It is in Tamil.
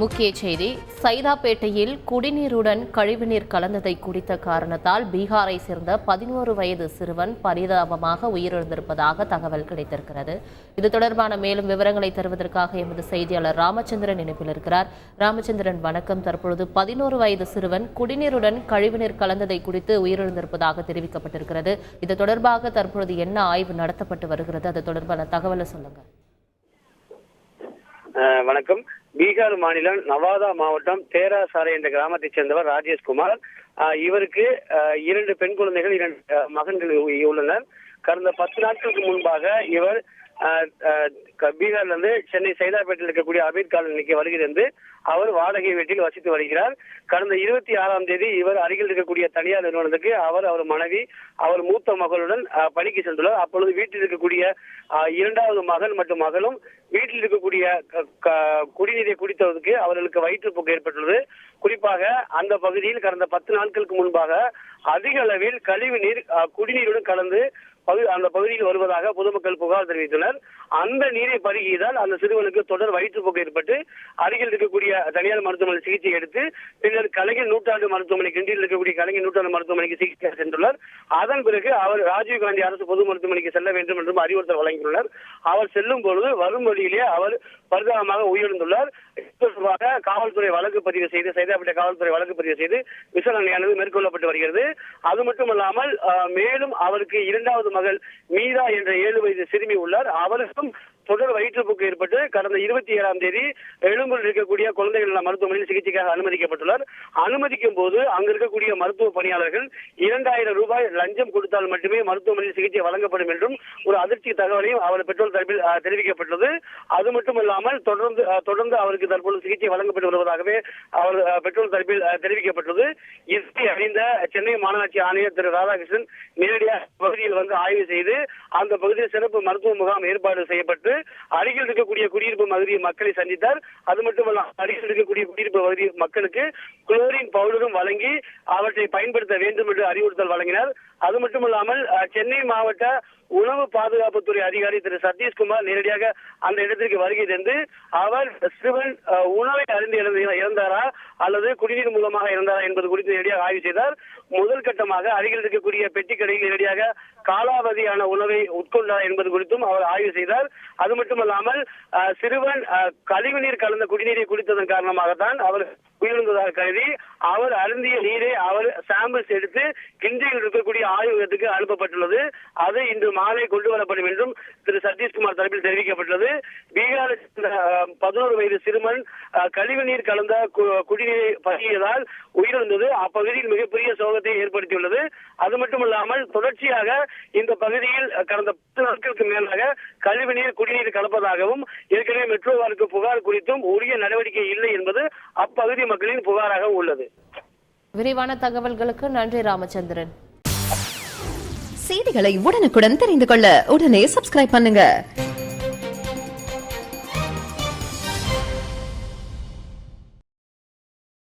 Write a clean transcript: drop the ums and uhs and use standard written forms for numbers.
முக்கிய செய்தி. சைதாப்பேட்டையில் குடிநீருடன் கழிவுநீர் கலந்ததை குடித்த காரணத்தால் பீகாரை சேர்ந்த 11 வயது சிறுவன் பரிதாபமாக உயிரிழந்திருப்பதாக தகவல் கிடைத்திருக்கிறது. இது தொடர்பான மேலும் விவரங்களை தருவதற்காக எமது செய்தியாளர் ராமச்சந்திரன் இணைப்பில் இருக்கிறார். ராமச்சந்திரன், வணக்கம். தற்பொழுது 11 வயது சிறுவன் குடிநீருடன் கழிவுநீர் கலந்ததை குடித்து உயிரிழந்திருப்பதாக தெரிவிக்கப்பட்டிருக்கிறது. இது தொடர்பாக தற்பொழுது என்ன ஆய்வு நடத்தப்பட்டு வருகிறது? அது தொடர்பான தகவலை சொல்லுங்க. வணக்கம். பீகார் மாநிலம் நவாதா மாவட்டம் தேராசாரை என்ற கிராமத்தைச் சேர்ந்தவர் ராஜேஷ்குமார். இவருக்கு 2 பெண் குழந்தைகள், 2 மகன்கள் உள்ளனர். கடந்த 10 நாட்களுக்கு முன்பாக இவர் பீகார்ல இருந்து சென்னை சைதாப்பேட்டையில் இருக்கக்கூடிய அபீத் காலனிக்கு வருகிறது. அவர் வாடகை வீட்டில் வசித்து வருகிறார். கடந்த 26ஆம் தேதி இவர் அருகில் இருக்கக்கூடிய தனியார் நிறுவனத்துக்கு அவர் மனைவி, அவர் மூத்த மகளுடன் பணிக்கு சென்றுள்ளார். அப்பொழுது வீட்டில் இருக்கக்கூடிய 2வது மகன் மற்றும் மகளும் வீட்டில் இருக்கக்கூடிய குடிநீரை குடித்ததற்கு அவர்களுக்கு வயிற்றுப்போக்கு ஏற்பட்டுள்ளது. குறிப்பாக அந்த பகுதியில் கடந்த 10 நாட்களுக்கு முன்பாக அதிக அளவில் கழிவு நீர் குடிநீருடன் கலந்து அந்த பகுதியில் வருவதாக பொதுமக்கள் புகார் தெரிவித்தனர். அந்த நீரை பருகியதால் அந்த சிறுவனுக்கு தொடர் வயிற்றுப்போக்கு ஏற்பட்டு அருகில் இருக்கக்கூடிய தனியார் மருத்துவமனை சிகிச்சை எடுத்து பின்னர் கலைஞர் நூற்றாண்டு மருத்துவமனை, கிண்டியில் இருக்கக்கூடிய கலைஞர் நூற்றாண்டு மருத்துவமனைக்கு சிகிச்சை சென்றுள்ளார். அதன் பிறகு அவர் ராஜீவ்காந்தி அரசு பொது மருத்துவமனைக்கு செல்ல வேண்டும் என்றும் அறிவுறுத்தல் வழங்கியுள்ளார். அவர் செல்லும் பொழுது வரும் வழியிலே அவர் பரிதாபமாக உயிரிழந்துள்ளார். காவல்துறை வழக்கு பதிவு செய்து சைதாப்பேட்டை காவல்துறை வழக்கு பதிவு செய்து விசாரணையானது மேற்கொள்ளப்பட்டு வருகிறது. அது மட்டுமல்லாமல் மேலும் அவருக்கு 2வது மகள் மீரா என்ற 7 வயது சிறுமி உள்ளார். அவருக்கும் தொடர் வயிற்றுப்போக்கு ஏற்பட்டு கடந்த 27ஆம் தேதி எழும்பூரில் இருக்கக்கூடிய குழந்தைகள் நல மருத்துவமனையில் சிகிச்சைக்காக அனுமதிக்கப்பட்டுள்ளார். அனுமதிக்கும் போது அங்கு இருக்கக்கூடிய மருத்துவ பணியாளர்கள் 2000 ரூபாய் லஞ்சம் கொடுத்தால் மட்டுமே மருத்துவமனையில் சிகிச்சை வழங்கப்படும் என்றும் ஒரு அதிர்ச்சி தகவலையும் அவர் பெற்றோர் தரப்பில் தெரிவிக்கப்பட்டுள்ளது. அது மட்டுமல்லாமல் தொடர்ந்து அவருக்கு தற்போது சிகிச்சை வழங்கப்பட்டு வருவதாகவே அவர் பெற்றோர் தரப்பில் தெரிவிக்கப்பட்டுள்ளது. இதை அறிந்த சென்னை மாநகராட்சி ஆணையர் திரு ராதாகிருஷ்ணன் நேரடியாக பகுதியில் வந்து ஆய்வு செய்து அந்த பகுதியில் சிறப்பு மருத்துவ முகாம் ஏற்பாடு செய்யப்பட்டு அருகில் இருக்கக்கூடிய குடியிருப்பு பகுதி மக்களை சந்தித்தார். அது மட்டுமல்ல, அருகில் இருக்கக்கூடிய குடியிருப்பு பகுதி மக்களுக்கு குளோரின் பவுடரும் வழங்கி அவற்றை பயன்படுத்த வேண்டும் என்று அறிவுறுத்தல் வழங்கினார். அது மட்டுமல்லாமல் சென்னை மாவட்ட உணவு பாதுகாப்புத்துறை அதிகாரி திரு சதீஷ்குமார் நேரடியாக அந்த இடத்திற்கு வருகை தந்து அவர் சிறுவன் உணவை அருந்தி இறந்தாரா அல்லது குடிநீர் மூலமாக இறந்தாரா என்பது குறித்து நேரடியாக ஆய்வு செய்தார். முதல் கட்டமாக அருகில் இருக்கக்கூடிய பெட்டி கடையில் நேரடியாக காலாவதியான உணவை உட்கொண்டார் என்பது குறித்தும் அவர் ஆய்வு செய்தார். அது மட்டுமல்லாமல் சிறுவன் கழிவுநீர் கலந்த குடிநீரை குடித்ததன் காரணமாகத்தான் அவர் உயிரிழந்ததாக கருதி அவர் அருந்திய நீரை அவர் சாம்பிள்ஸ் எடுத்து கிண்டியில் இருக்கக்கூடிய ஆய்வகத்துக்கு அனுப்பப்பட்டுள்ளது. அது இன்று மாலை கொண்டு வரப்படும் என்றும் திரு சதீஷ்குமார் தரப்பில் தெரிவிக்கப்பட்டுள்ளது. பீகார் 11 வயது சிறுவன் கழிவுநீர் கலந்த குடிநீரை பருகியதால் உயிரிழந்தது அப்பகுதியில் மிகப்பெரிய சோகத்தை ஏற்படுத்தியுள்ளது. அது மட்டுமல்லாமல் தொடர்ச்சியாக இந்த பகுதியில் கடந்த 10 நாட்களுக்கு மேலாக கழிவுநீர் குடிநீர் கலப்பதாகவும் ஏற்கனவே மெட்ரோ வாருக்கு புகார் குறித்தும் உரிய நடவடிக்கை இல்லை என்பது அப்பகுதி மக்களின் புகாராக உள்ளது. விரிவான தகவல்களுக்கு நன்றி ராமச்சந்திரன். செய்திகளை உடனுக்குடன் தெரிந்து கொள்ள உடனே சப்ஸ்கிரைப் பண்ணுங்க.